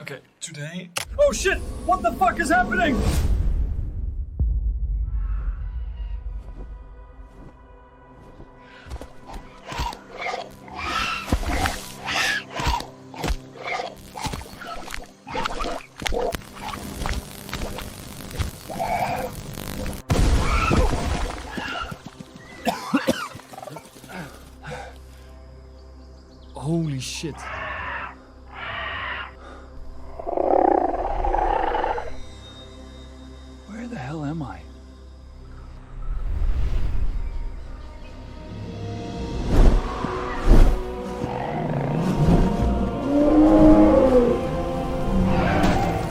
Okay, today... Oh shit! What the fuck is happening? Holy shit. Where the hell am I?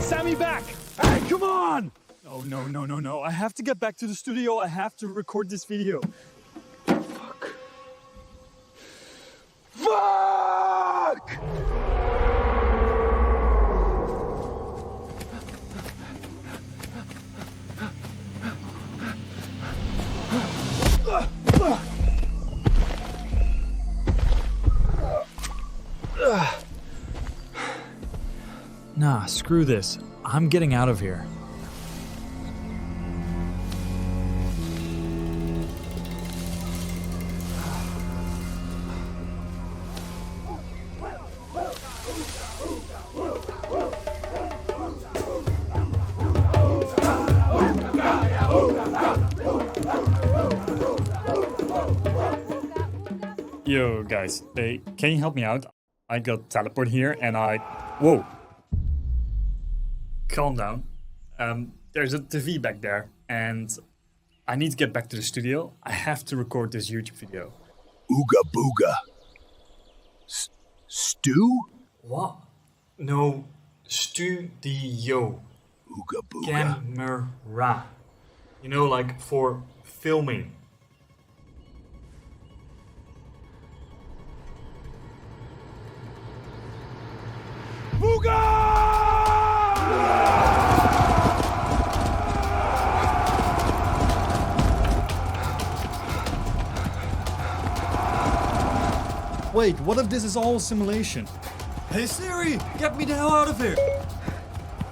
Sammy back! Hey, come on! Oh, no. I have to get back to the studio. I have to record this video. Fuck. Nah, screw this. I'm getting out of here. Yo guys, hey, can you help me out? I got teleport here and whoa. Calm down. There's a TV back there and I need to get back to the studio. I have to record this YouTube video. Ooga booga. Stew? What? No, studio. Ooga booga. Camera. You know, like for filming. Wait, what if this is all simulation? Hey Siri, get me the hell out of here!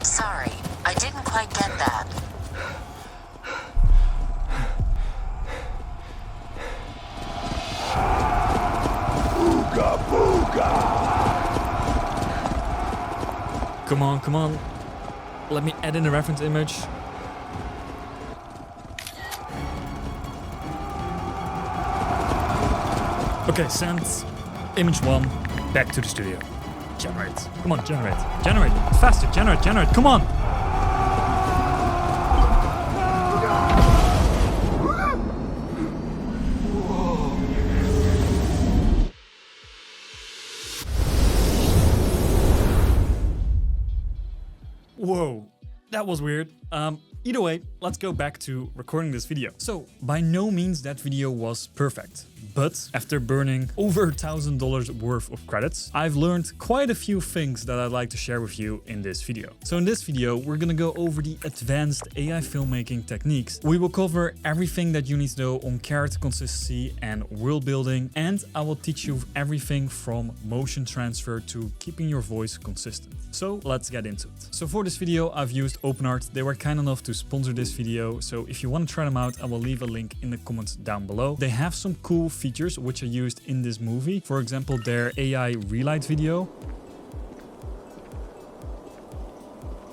Sorry, I didn't quite get that. Ooga booga. Come on. Let me add in a reference image. Okay, send image 1 back to the studio. Generate. Come on, generate. Generate. Faster, generate. Come on. Whoa, that was weird. Either way, let's go back to recording this video. So, by no means that video was perfect. But after burning over $1,000 worth of credits, I've learned quite a few things that I'd like to share with you in this video. So in this video, we're gonna go over the advanced AI filmmaking techniques. We will cover everything that you need to know on character consistency and world building, and I will teach you everything from motion transfer to keeping your voice consistent. So let's get into it. So for this video, I've used OpenArt. They were kind enough to sponsor this video. So if you want to try them out, I will leave a link in the comments down below. They have some cool features which are used in this movie. For example, their AI relight video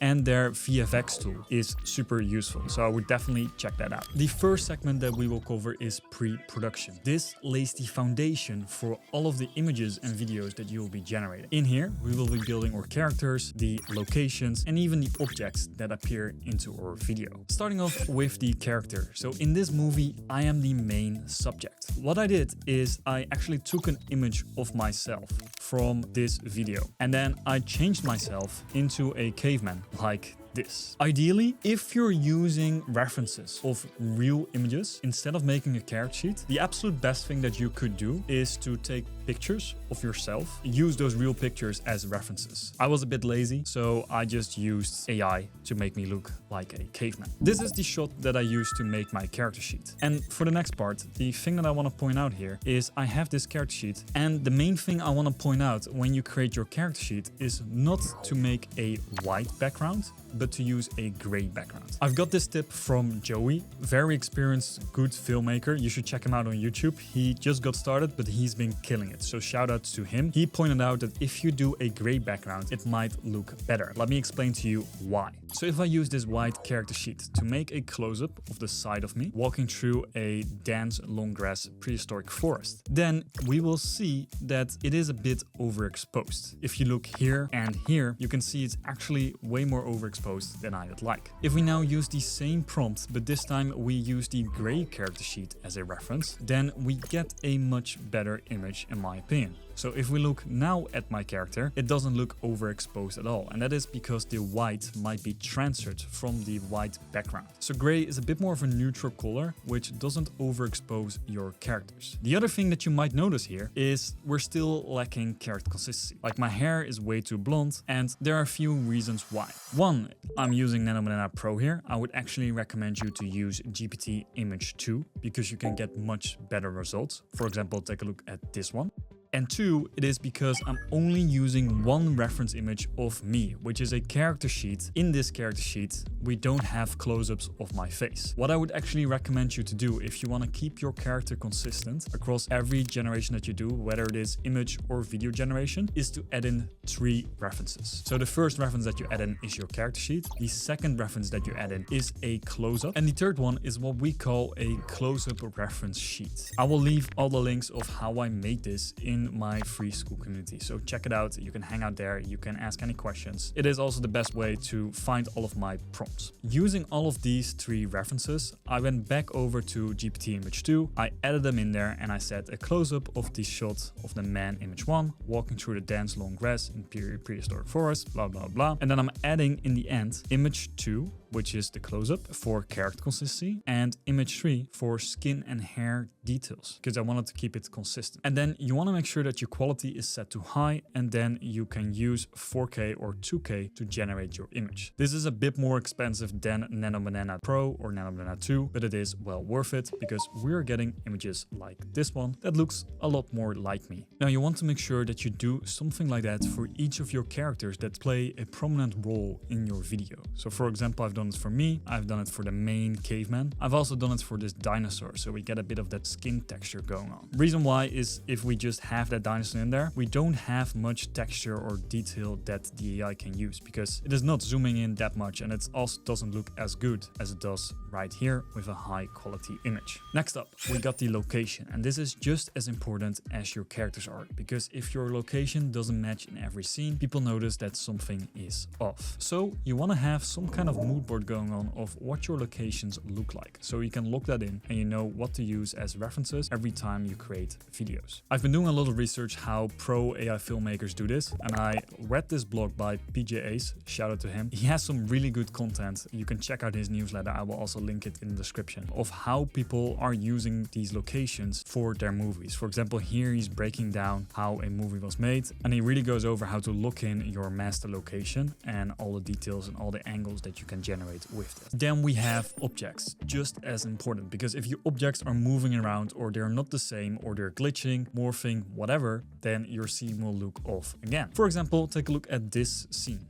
and their VFX tool is super useful. So I would definitely check that out. The first segment that we will cover is pre-production. This lays the foundation for all of the images and videos that you will be generating. In here, we will be building our characters, the locations, and even the objects that appear into our video. Starting off with the character. So in this movie, I am the main subject. What I did is I actually took an image of myself from this video, and then I changed myself into a caveman like this. Ideally, if you're using references of real images instead of making a character sheet, the absolute best thing that you could do is to take pictures of yourself, use those real pictures as references. I was a bit lazy, so I just used AI to make me look like a caveman. This is the shot that I used to make my character sheet. And for the next part, the thing that I want to point out here is I have this character sheet, and the main thing I want to point out when you create your character sheet is not to make a white background, but to use a gray background. I've got this tip from Joey, very experienced, good filmmaker. You should check him out on YouTube. He just got started, but he's been killing it. So shout out to him. He pointed out that if you do a gray background, it might look better. Let me explain to you why. So if I use this white character sheet to make a close-up of the side of me walking through a dense long grass prehistoric forest, then we will see that it is a bit overexposed. If you look here and here, you can see it's actually way more overexposed than I would like. If we now use the same prompt, but this time we use the gray character sheet as a reference, then we get a much better image in my opinion. So if we look now at my character, it doesn't look overexposed at all. And that is because the white might be transferred from the white background. So gray is a bit more of a neutral color, which doesn't overexpose your characters. The other thing that you might notice here is we're still lacking character consistency. Like my hair is way too blonde, and there are a few reasons why. One, I'm using Nanobanana Pro here. I would actually recommend you to use GPT Image 2 because you can get much better results. For example, take a look at this one. And two, it is because I'm only using one reference image of me, which is a character sheet. In this character sheet, we don't have close-ups of my face. What I would actually recommend you to do if you want to keep your character consistent across every generation that you do, whether it is image or video generation, is to add in 3 references. So the first reference that you add in is your character sheet. The second reference that you add in is a close-up. And the third one is what we call a close-up reference sheet. I will leave all the links of how I made this in my free school community, so check it out. You can hang out there, you can ask any questions. It is also the best way to find all of my prompts. Using all of these 3 references, I went back over to GPT Image 2, I added them in there, and I set a close-up of the shot of the man Image 1 walking through the dense long grass in prehistoric forest, blah blah blah. And then I'm adding in the end Image 2, which is the close-up for character consistency, and Image 3 for skin and hair details, because I wanted to keep it consistent. And then you want to make sure that your quality is set to high, and then you can use 4K or 2K to generate your image. This is a bit more expensive than Nanobanana Pro or Nanobanana 2, but it is well worth it because we're getting images like this one that looks a lot more like me. Now you want to make sure that you do something like that for each of your characters that play a prominent role in your video. So for example, I've done it for me, I've done it for the main caveman, I've also done it for this dinosaur, so we get a bit of that skin texture going on. Reason why is if we just have that dinosaur in there, we don't have much texture or detail that the AI can use because it is not zooming in that much, and it also doesn't look as good as it does right here with a high quality image. Next up, we got the location, and this is just as important as your characters are, because if your location doesn't match in every scene, people notice that something is off. So you want to have some kind of mood board going on of what your locations look like, so you can lock that in and you know what to use as references every time you create videos. I've been doing a lot of research how pro AI filmmakers do this, and I read this blog by PJ Ace, shout out to him. He has some really good content. You can check out his newsletter, I will also link it in the description, of how people are using these locations for their movies. For example, here he's breaking down how a movie was made, and he really goes over how to lock in your master location and all the details and all the angles that you can generate with it. Then we have objects, just as important, because if your objects are moving around or they're not the same or they're glitching, morphing, whatever, then your scene will look off again. For example, take a look at this scene.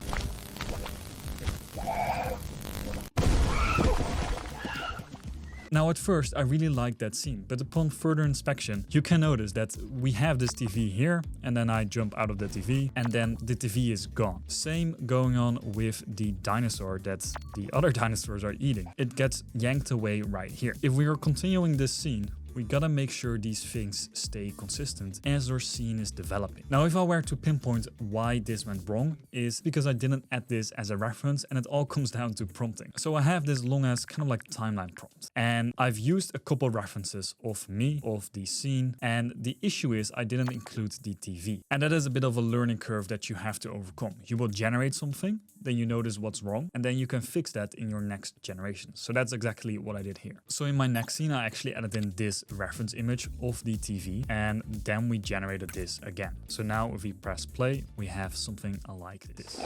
Now at first I really liked that scene, but upon further inspection you can notice that we have this TV here, and then I jump out of the TV and then the TV is gone. Same going on with the dinosaur that the other dinosaurs are eating. It gets yanked away right here. If we are continuing this scene, we gotta make sure these things stay consistent as our scene is developing. Now, if I were to pinpoint why this went wrong, is because I didn't add this as a reference, and it all comes down to prompting. So I have this long ass kind of like timeline prompt, and I've used a couple references of me, of the scene, and the issue is I didn't include the TV. And that is a bit of a learning curve that you have to overcome. You will generate something, then you notice what's wrong, and then you can fix that in your next generation. So that's exactly what I did here. So in my next scene, I actually added in this reference image of the TV, and then we generated this again. So now if we press play, we have something like this.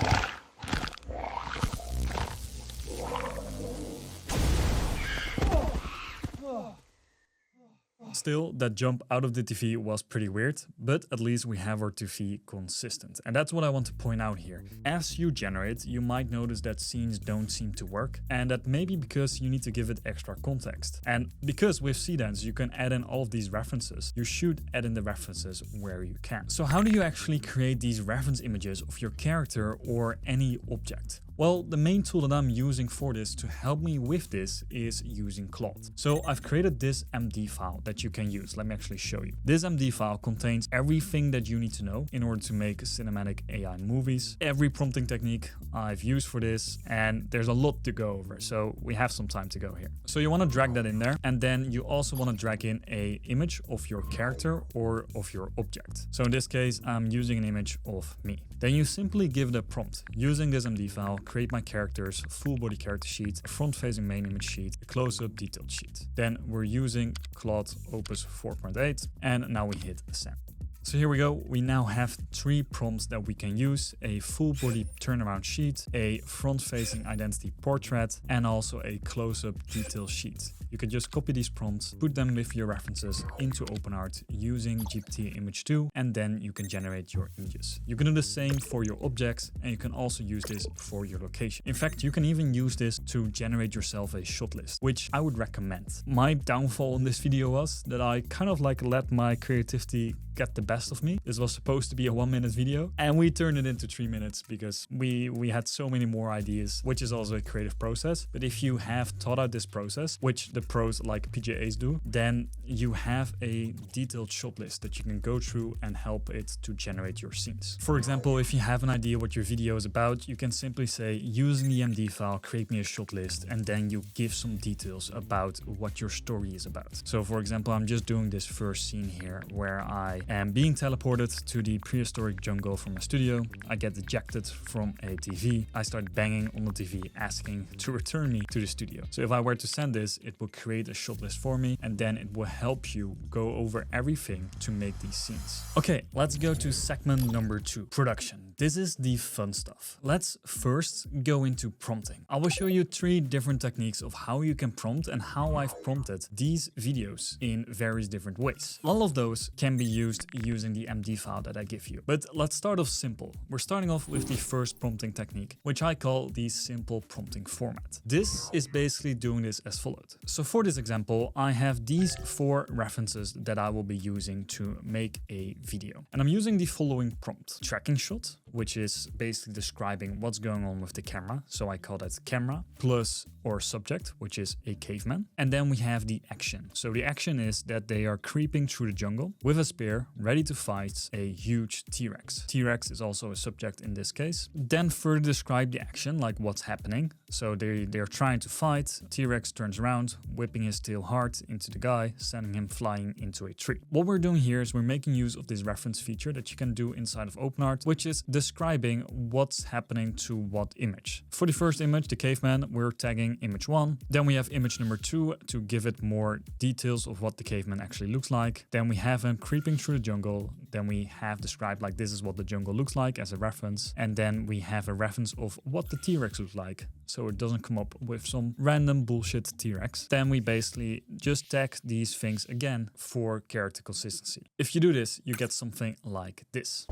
Still, that jump out of the TV was pretty weird, but at least we have our TV consistent. And that's what I want to point out here. As you generate, you might notice that scenes don't seem to work, and that may be because you need to give it extra context. And because with Seedance, you can add in all of these references, you should add in the references where you can. So how do you actually create these reference images of your character or any object? Well, the main tool that I'm using for this to help me with this is using Claude. So I've created this MD file that you can use. Let me actually show you. This MD file contains everything that you need to know in order to make cinematic AI movies, every prompting technique I've used for this, and there's a lot to go over. So we have some time to go here. So you want to drag that in there, and then you also want to drag in an image of your character or of your object. So in this case, I'm using an image of me. Then you simply give it a prompt. Using this MD file, create my characters, full body character sheet, a front-facing main image sheet, a close-up detailed sheet. Then we're using Claude Opus 4.8, and now we hit send. So here we go. We now have 3 prompts that we can use: a full body turnaround sheet, a front-facing identity portrait, and also a close-up detail sheet. You can just copy these prompts, put them with your references into OpenArt using GPT Image 2, and then you can generate your images. You can do the same for your objects, and you can also use this for your location. In fact, you can even use this to generate yourself a shot list, which I would recommend. My downfall in this video was that I kind of let my creativity get the best of me. This was supposed to be a 1-minute video, and we turned it into 3 minutes because we had so many more ideas, which is also a creative process. But if you have thought out this process, which the pros like PGAs do, then you have a detailed shot list that you can go through and help it to generate your scenes. For example, if you have an idea what your video is about, you can simply say, using the MD file, create me a shot list, and then you give some details about what your story is about. So for example, I'm just doing this first scene here where I am being teleported to the prehistoric jungle from a studio. I get ejected from a TV. I start banging on the TV asking to return me to the studio. So if I were to send this, it will create a shot list for me, and then it will help you go over everything to make these scenes. Okay, let's go to segment number 2, production. This is the fun stuff. Let's first go into prompting. I will show you 3 different techniques of how you can prompt and how I've prompted these videos in various different ways. All of those can be used using the MD file that I give you. But let's start off simple. We're starting off with the first prompting technique, which I call the simple prompting format. This is basically doing this as followed. So for this example, I have these 4 references that I will be using to make a video. And I'm using the following prompt: tracking shot, which is basically describing what's going on with the camera. So I call that camera, plus or subject, which is a caveman. And then we have the action. So the action is that they are creeping through the jungle with a spear, ready to fight a huge T-Rex. T-Rex is also a subject in this case. Then further describe the action, like what's happening. So they're trying to fight. T-Rex turns around, whipping his tail hard into the guy, sending him flying into a tree. What we're doing here is we're making use of this reference feature that you can do inside of OpenArt, which is describing what's happening to what image. For the first image, the caveman, we're tagging image 1. Then we have image number 2 to give it more details of what the caveman actually looks like. Then we have him creeping through the jungle. Then we have described like this is what the jungle looks like as a reference. And then we have a reference of what the T-Rex looks like, so it doesn't come up with some random bullshit T-Rex. Then we basically just tag these things again for character consistency. If you do this, you get something like this.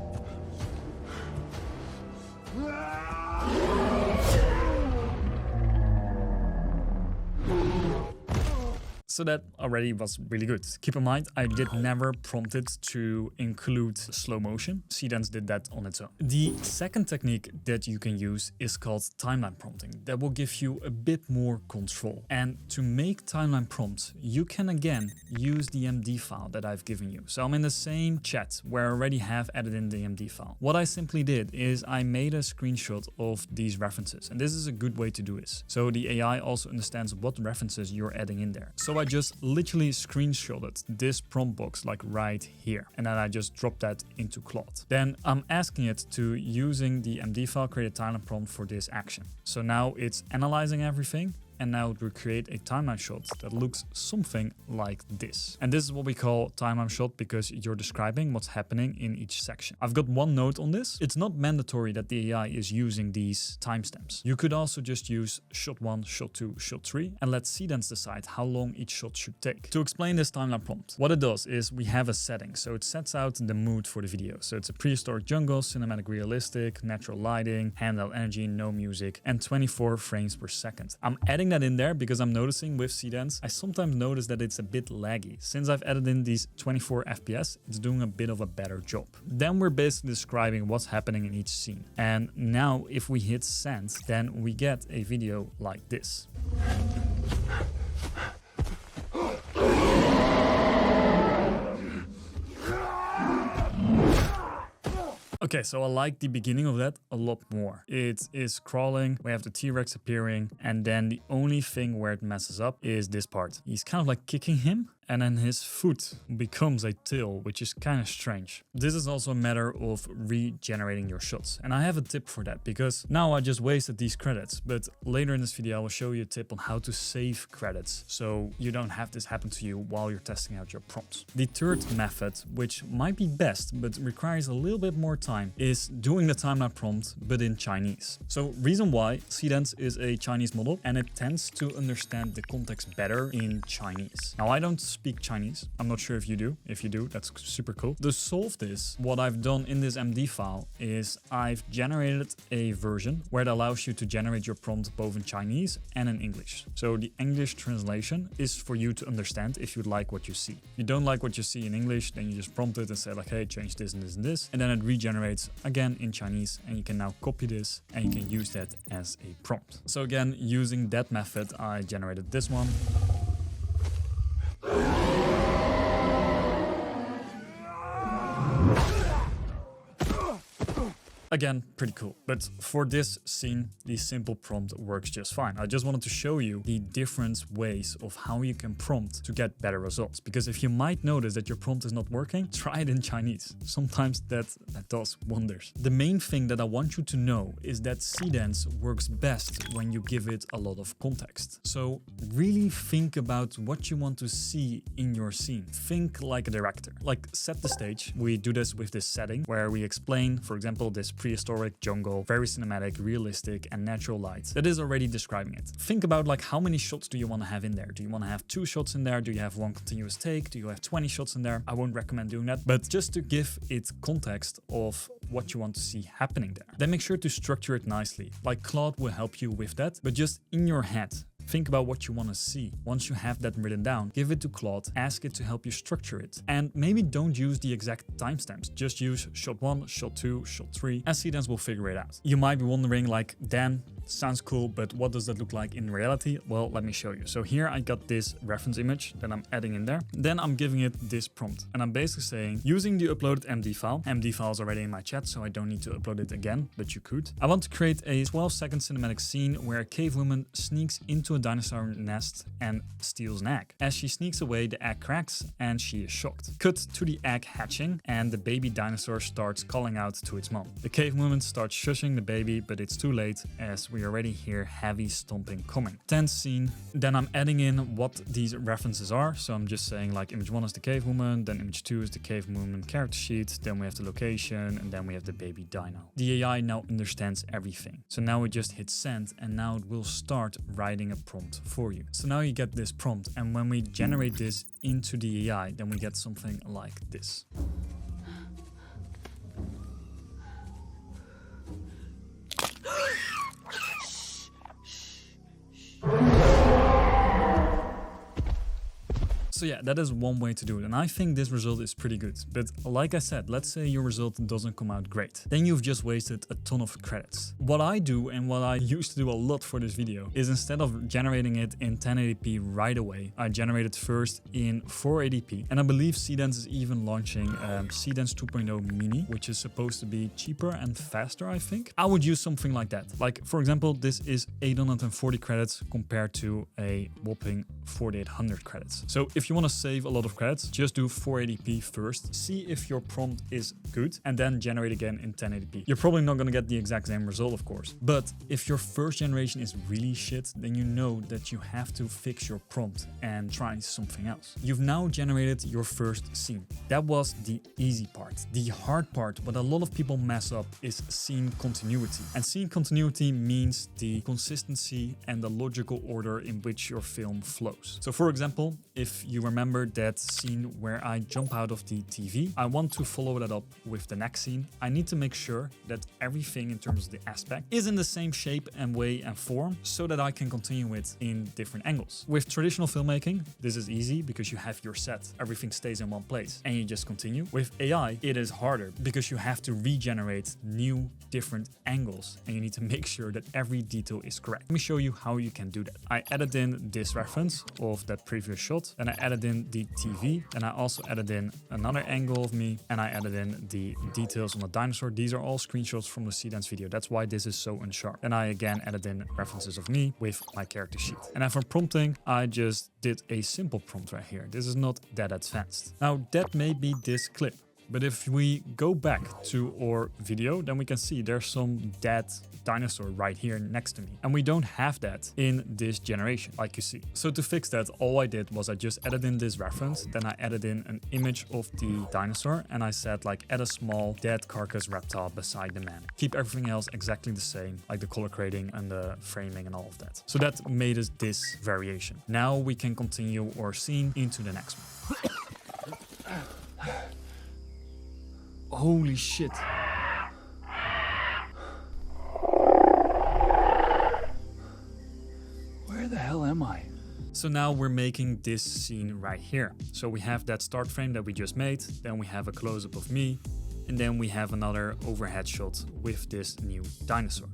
So that already was really good. Keep in mind, I did never prompt it to include slow motion. Seedance did that on its own. The second technique that you can use is called timeline prompting. That will give you a bit more control. And to make timeline prompts, you can again use the MD file that I've given you. So I'm in the same chat where I already have added in the MD file. What I simply did is I made a screenshot of these references. And this is a good way to do this. So the AI also understands what references you're adding in there. So I I just literally screenshotted this prompt box like right here. And then I just dropped that into Claude. Then I'm asking it to, using the MD file, create a timeline prompt for this action. So now it's analyzing everything. And now it will create a timeline shot that looks something like this. And this is what we call timeline shot because you're describing what's happening in each section. I've got one note on this. It's not mandatory that the AI is using these timestamps. You could also just use shot 1, shot 2, shot 3, and let Seedance decide how long each shot should take. To explain this timeline prompt, what it does is we have a setting. So it sets out the mood for the video. So it's a prehistoric jungle, cinematic realistic, natural lighting, handheld energy, no music, and 24 frames per second. I'm adding that in there because I'm noticing with Seedance, I sometimes notice that it's a bit laggy. Since I've added in these 24 FPS, it's doing a bit of a better job. Then we're basically describing what's happening in each scene. And now if we hit send, then we get a video like this. Okay, so I like the beginning of that a lot more. It is crawling, we have the T-Rex appearing, and then the only thing where it messes up is this part. He's kind of like kicking him, and then his foot becomes a tail, which is kind of strange. This is also a matter of regenerating your shots. And I have a tip for that because now I just wasted these credits, but later in this video I will show you a tip on how to save credits so you don't have this happen to you while you're testing out your prompts. The third method, which might be best but requires a little bit more time, is doing the timeline prompt but in Chinese. So reason why, Seedance is a Chinese model and it tends to understand the context better in Chinese. Now I don't speak Chinese. I'm not sure if you do. If you do, that's super cool. To solve this, what I've done in this MD file is I've generated a version where it allows you to generate your prompt both in Chinese and in English. So the English translation is for you to understand if you like what you see. If you don't like what you see in English, then you just prompt it and say like, hey, change this and this and this. And then it regenerates again in Chinese and you can now copy this and you can use that as a prompt. So again, using that method, I generated this one. Again, pretty cool. But for this scene, the simple prompt works just fine. I just wanted to show you the different ways of how you can prompt to get better results. Because if you might notice that your prompt is not working, try it in Chinese. Sometimes that does wonders. The main thing that I want you to know is that Seedance works best when you give it a lot of context. So really think about what you want to see in your scene. Think like a director. Like set the stage. We do this with this setting where we explain, for example, this prehistoric jungle, very cinematic, realistic, and natural light. That is already describing it. Think about like how many shots do you want to have in there? Do you want to have 2 shots in there? Do you have 1 continuous take? Do you have 20 shots in there? I won't recommend doing that, but just to give it context of what you want to see happening there. Then make sure to structure it nicely. Like Claude will help you with that, but just in your head. Think about what you want to see. Once you have that written down, give it to Claude, ask it to help you structure it. And maybe don't use the exact timestamps. Just use shot 1, shot 2, shot 3, and Seedance will figure it out. You might be wondering like, Dan, sounds cool, but what does that look like in reality? Well, let me show you. So here I got this reference image that I'm adding in there. Then I'm giving it this prompt. And I'm basically saying, using the uploaded MD file is already in my chat, so I don't need to upload it again, but you could. I want to create a 12-second cinematic scene where a cave woman sneaks into a dinosaur nest and steals an egg. As she sneaks away, the egg cracks and she is shocked. Cut to the egg hatching and the baby dinosaur starts calling out to its mom. The cave woman starts shushing the baby, but it's too late as we already hear heavy stomping coming. Tense scene. Then I'm adding in what these references are. So I'm just saying like image 1 is the cave woman, then image 2 is the cave woman character sheet, then we have the location, and then we have the baby dino. The AI now understands everything. So now we just hit send and now it will start writing a prompt for you. So now you get this prompt, and when we generate this into the AI, then we get something like this. So So yeah, that is one way to do it. And I think this result is pretty good. But like I said, let's say your result doesn't come out great. Then you've just wasted a ton of credits. What I do, and what I used to do a lot for this video, is instead of generating it in 1080p right away, I generate it first in 480p. And I believe Seedance is even launching Seedance 2.0 Mini, which is supposed to be cheaper and faster, I think. I would use something like that. Like, for example, this is 840 credits compared to a whopping 4800 credits. So if you want to save a lot of credits, just do 480p first, see if your prompt is good, and then generate again in 1080p. You're probably not going to get the exact same result, of course. But if your first generation is really shit, then you know that you have to fix your prompt and try something else. You've now generated your first scene. That was the easy part. The hard part, what a lot of people mess up, is scene continuity. And scene continuity means the consistency and the logical order in which your film flows. So for example, if you remember that scene where I jump out of the TV, I want to follow that up with the next scene. I need to make sure that everything in terms of the aspect is in the same shape and way and form so that I can continue it in different angles. With traditional filmmaking, this is easy because you have your set, everything stays in one place and you just continue. With AI, it is harder because you have to regenerate new different angles and you need to make sure that every detail is correct. Let me show you how you can do that. I added in this reference of that previous shot, then I added in the TV, and I also added in another angle of me, and I added in the details on the dinosaur. These are all screenshots from the Seedance video. That's why this is so unsharp. Then I again added in references of me with my character sheet. And then for prompting, I just did a simple prompt right here. This is not that advanced. Now that may be this clip. But if we go back to our video, then we can see there's some dead dinosaur right here next to me. And we don't have that in this generation, like you see. So to fix that, all I did was I just added in this reference, then I added in an image of the dinosaur, and I said like add a small dead carcass reptile beside the man. Keep everything else exactly the same, like the color grading and the framing and all of that. So that made us this variation. Now we can continue our scene into the next one. Holy shit. Where the hell am I? So now we're making this scene right here. So we have that start frame that we just made, then we have a close-up of me, and then we have another overhead shot with this new dinosaur.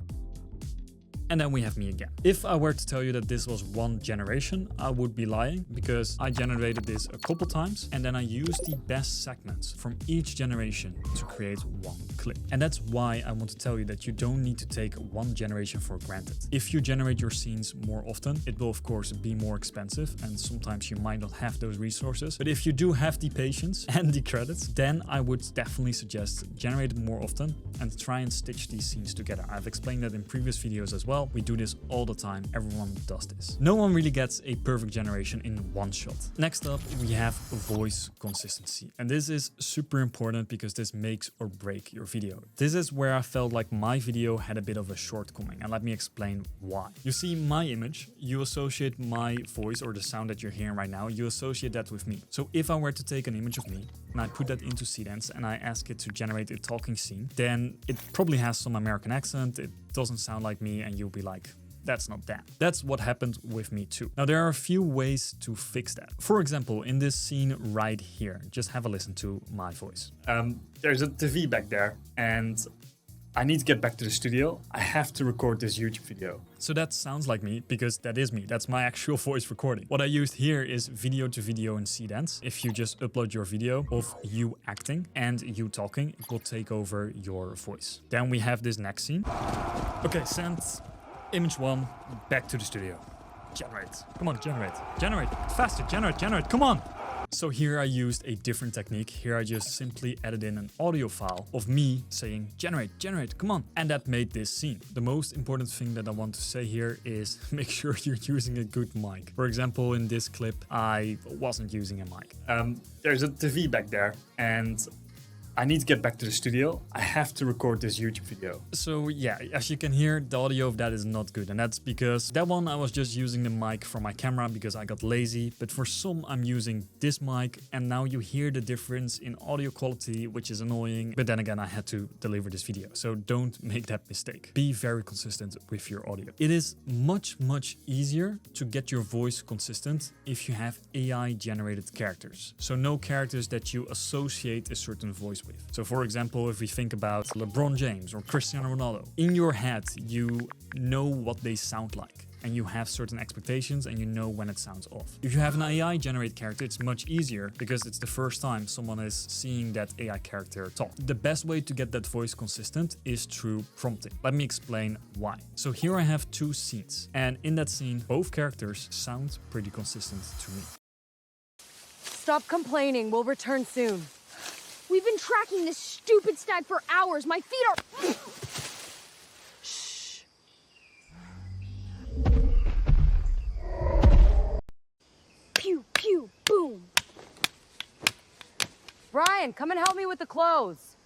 And then we have me again. If I were to tell you that this was one generation, I would be lying because I generated this a couple times and then I used the best segments from each generation to create one clip. And that's why I want to tell you that you don't need to take one generation for granted. If you generate your scenes more often, it will of course be more expensive and sometimes you might not have those resources. But if you do have the patience and the credits, then I would definitely suggest generate it more often and try and stitch these scenes together. I've explained that in previous videos as well. We do this all the time. Everyone does this. No one really gets a perfect generation in one shot. Next up, we have voice consistency. And this is super important because this makes or break your video. This is where I felt like my video had a bit of a shortcoming. And let me explain why. You see my image, you associate my voice or the sound that you're hearing right now, you associate that with me. So if I were to take an image of me and I put that into Seedance and I ask it to generate a talking scene, then it probably has some American accent. It doesn't sound like me and you'll be like, that's not that. That's what happened with me too. Now there are a few ways to fix that. For example, in this scene right here, just have a listen to my voice. There's a TV back there and I need to get back to the studio. I have to record this YouTube video. So that sounds like me because that is me. That's my actual voice recording. What I used here is video to video in Seedance. If you just upload your video of you acting and you talking, it will take over your voice. Then we have this next scene. Okay, send image 1 back to the studio. Generate. Come on, generate. Generate. Faster, generate. Come on. So here I used a different technique. Here I just simply added in an audio file of me saying, generate, come on. And that made this scene. The most important thing that I want to say here is make sure you're using a good mic. For example, in this clip, I wasn't using a mic. There's a TV back there and I need to get back to the studio. I have to record this YouTube video. So yeah, as you can hear, the audio of that is not good. And that's because that one I was just using the mic from my camera because I got lazy. But for some, I'm using this mic. And now you hear the difference in audio quality, which is annoying. But then again, I had to deliver this video. So don't make that mistake. Be very consistent with your audio. It is much easier to get your voice consistent if you have AI generated characters. So no characters that you associate a certain voice with. So for example, if we think about LeBron James or Cristiano Ronaldo, in your head, you know what they sound like. And you have certain expectations and you know when it sounds off. If you have an AI generated character, it's much easier because it's the first time someone is seeing that AI character talk. The best way to get that voice consistent is through prompting. Let me explain why. So here I have two scenes, and in that scene, both characters sound pretty consistent to me. Stop complaining, we'll return soon. We've been tracking this stupid stag for hours. My feet are... Shh. Pew, pew, boom. Brian, come and help me with the clothes.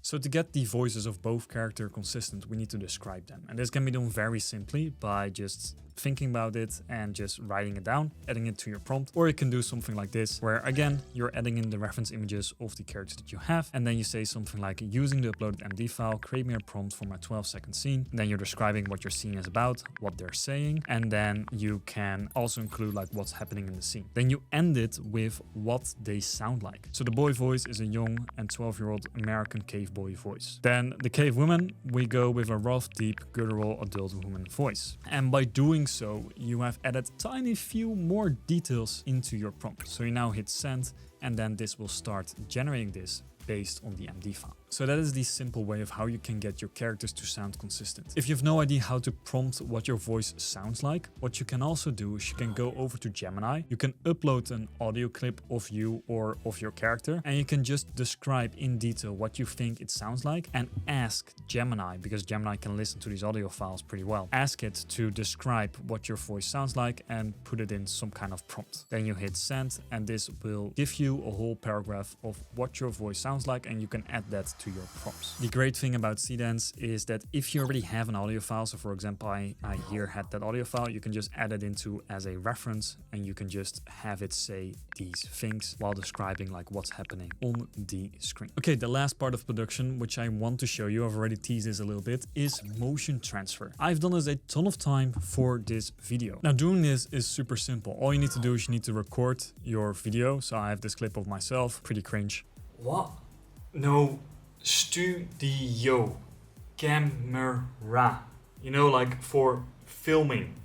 So to get the voices of both characters consistent, we need to describe them. And this can be done very simply by just thinking about it and just writing it down, adding it to your prompt. Or you can do something like this, where again, you're adding in the reference images of the characters that you have. And then you say something like, using the uploaded MD file, create me a prompt for my 12-second scene. And then you're describing what your scene is about, what they're saying. And then you can also include like what's happening in the scene. Then you end it with what they sound like. So the boy voice is a young and 12-year-old American cave boy voice. Then the cave woman, we go with a rough, deep, guttural adult woman voice. And by doing so, you have added tiny few more details into your prompt. So you now hit send, and then this will start generating this based on the MD file. So that is the simple way of how you can get your characters to sound consistent. If you have no idea how to prompt what your voice sounds like, what you can also do is you can go over to Gemini. You can upload an audio clip of you or of your character, and you can just describe in detail what you think it sounds like and ask Gemini, because Gemini can listen to these audio files pretty well. Ask it to describe what your voice sounds like and put it in some kind of prompt. Then you hit send, and this will give you a whole paragraph of what your voice sounds like, and you can add that to your prompts. The great thing about Seedance is that if you already have an audio file, so for example, I here had that audio file, you can just add it into as a reference, and you can just have it say these things while describing like what's happening on the screen. Okay, the last part of production, which I want to show you, I've already teased this a little bit, is motion transfer. I've done this a ton of time for this video. Now doing this is super simple. All you need to do is you need to record your video. So I have this clip of myself, pretty cringe. What? No, studio camera, you know, like for filming.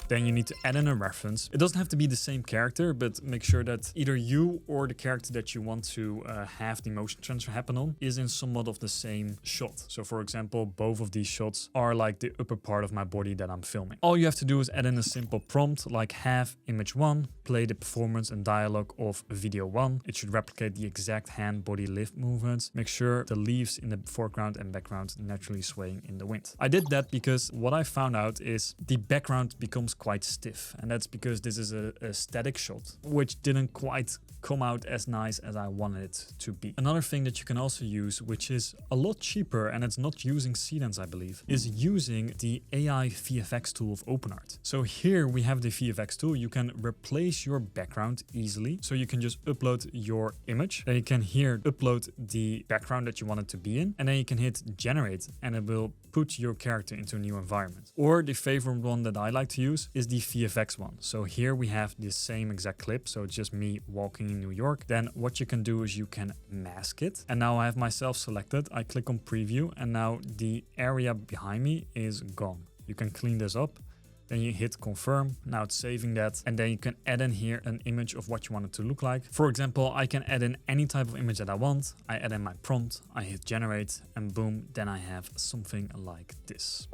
Then you need to add in a reference. It doesn't have to be the same character, but make sure that either you or the character that you want to have the motion transfer happen on is in somewhat of the same shot. So for example, both of these shots are like the upper part of my body that I'm filming. All you have to do is add in a simple prompt like have image 1, play the performance and dialogue of video 1. It should replicate the exact hand body lift movements. Make sure the leaves in the foreground and background naturally swaying in the wind. I did that because what I found out is the background becomes quite stiff, and that's because this is a static shot, which didn't quite come out as nice as I wanted it to be. Another thing that you can also use, which is a lot cheaper and it's not using Seedance, I believe, is using the AI VFX tool of OpenArt. So here we have the VFX tool. You can replace your background easily. So you can just upload your image, then you can here upload the background that you want it to be in, and then you can hit generate and it will put your character into a new environment. Or the favorite one that I like to use is the VFX one. So here we have the same exact clip. So it's just me walking in New York. Then what you can do is you can mask it. And now I have myself selected. I click on preview and now the area behind me is gone. You can clean this up. Then you hit confirm. Now it's saving that. And then you can add in here an image of what you want it to look like. For example, I can add in any type of image that I want. I add in my prompt, I hit generate, and boom, then I have something like this.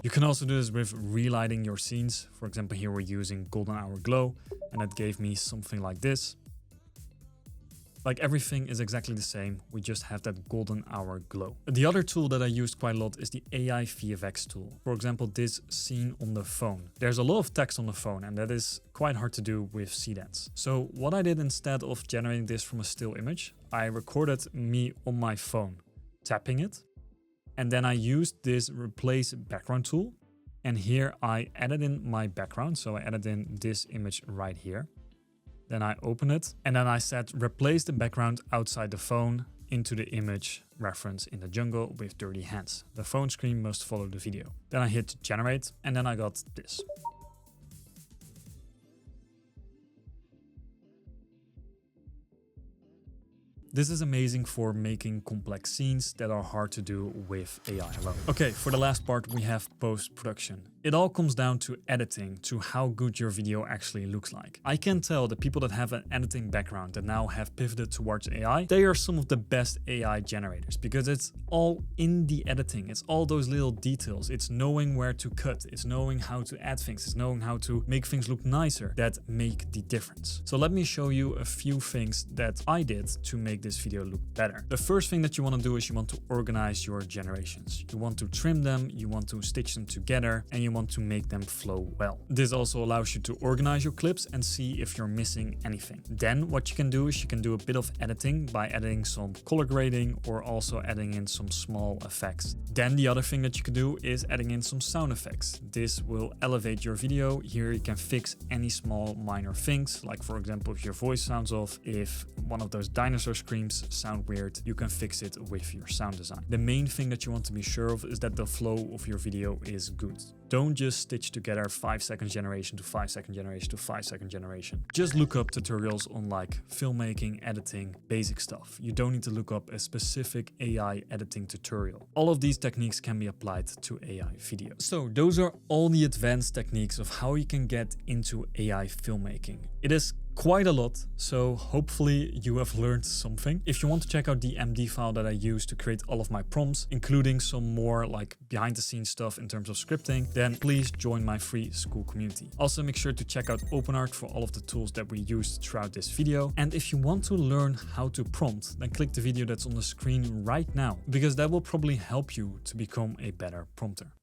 You can also do this with relighting your scenes. For example, here we're using golden hour glow, and it gave me something like this. Like everything is exactly the same, we just have that golden hour glow. The other tool that I used quite a lot is the AI VFX tool. For example, this scene on the phone. There's a lot of text on the phone and that is quite hard to do with CDANs. So what I did instead of generating this from a still image, I recorded me on my phone, tapping it. And then I used this replace background tool. And here I added in my background. So I added in this image right here. Then I open it and then I said replace the background outside the phone into the image reference in the jungle with dirty hands. The phone screen must follow the video. Then I hit generate and then I got this. This is amazing for making complex scenes that are hard to do with AI alone. Okay, for the last part we have post-production. It all comes down to editing, to how good your video actually looks like. I can tell the people that have an editing background that now have pivoted towards AI, they are some of the best AI generators because it's all in the editing. It's all those little details. It's knowing where to cut. It's knowing how to add things. It's knowing how to make things look nicer that make the difference. So let me show you a few things that I did to make this video look better. The first thing that you want to do is you want to organize your generations. You want to trim them, you want to stitch them together, and you want to make them flow well. This also allows you to organize your clips and see if you're missing anything. Then what you can do is you can do a bit of editing by adding some color grading or also adding in some small effects. Then the other thing that you can do is adding in some sound effects. This will elevate your video. Here you can fix any small minor things, like for example if your voice sounds off, if one of those dinosaur screams sound weird, you can fix it with your sound design. The main thing that you want to be sure of is that the flow of your video is good. Don't just stitch together 5-second generation to 5-second generation to 5-second generation. Just look up tutorials on like filmmaking, editing, basic stuff. You don't need to look up a specific AI editing tutorial. All of these techniques can be applied to AI video. So those are all the advanced techniques of how you can get into AI filmmaking. It is quite a lot, so hopefully you have learned something. If you want to check out the MD file that I used to create all of my prompts, including some more like behind the scenes stuff in terms of scripting, then please join my free school community. Also make sure to check out OpenArt for all of the tools that we used throughout this video. And if you want to learn how to prompt, then click the video that's on the screen right now, because that will probably help you to become a better prompter.